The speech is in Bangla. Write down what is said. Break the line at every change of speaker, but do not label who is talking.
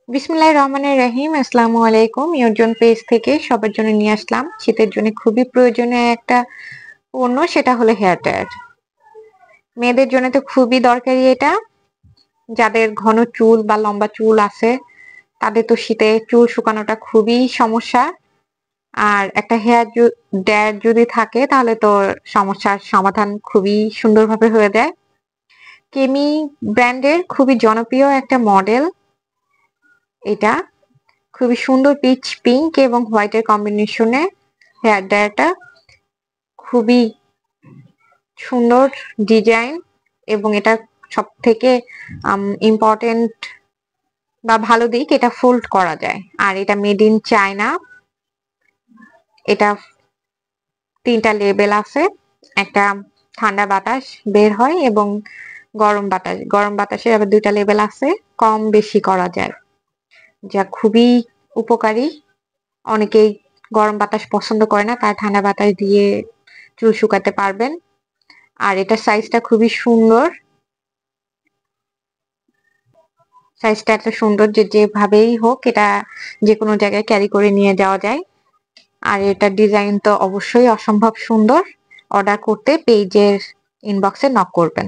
বিসমিল্লাহির রহমানির রহিম। আসসালামু আলাইকুম। ইয়র্জন পেজ থেকে সবার জন্য নিয়ে আসলাম শীতের জন্য খুবই প্রয়োজনীয় একটা পণ্য, সেটা হলো হেয়ার ড্রায়ার। মেয়েদের জন্য তো খুবই দরকারি এটা। যাদের ঘন চুল বা লম্বা চুল আছে তাদের তো শীতে চুল শুকানোটা খুবই সমস্যা। আর একটা হেয়ার ড্রায়ার যদি থাকে তাহলে তো সমস্যার সমাধান খুবই সুন্দরভাবে হয়ে যায়। কেমি ব্র্যান্ডের খুবই জনপ্রিয় একটা মডেল এটা। খুবই সুন্দর পিচ পিঙ্ক এবং হোয়াইটের কম্বিনেশনে হেয়ার ড্রায়ারটা খুবই সুন্দর ডিজাইন, এবং এটা সব থেকে ইম্পর্টেন্ট বা ভালো দিক, এটা ফোল্ড করা যায়। আর এটা মেড ইন চায়না। এটা 3টা লেবেল আছে। একটা ঠান্ডা বাতাস বের হয় এবং গরম বাতাসের আবার 2টা লেবেল আছে। কম বেশি করা যায়, যা খুবই উপকারী। অনেকেই গরম বাতাস পছন্দ করে না, তাই ঠান্ডা বাতাস দিয়ে চুল শুকাতে পারবেন। আর এটার সাইজটা খুবই সুন্দর। সাইজটা এত সুন্দর যে যেভাবেই হোক এটা যে কোনো জায়গায় ক্যারি করে নিয়ে যাওয়া যায়। আর এটার ডিজাইন তো অবশ্যই অসম্ভব সুন্দর। অর্ডার করতে পেজের ইনবক্সে নক করবেন।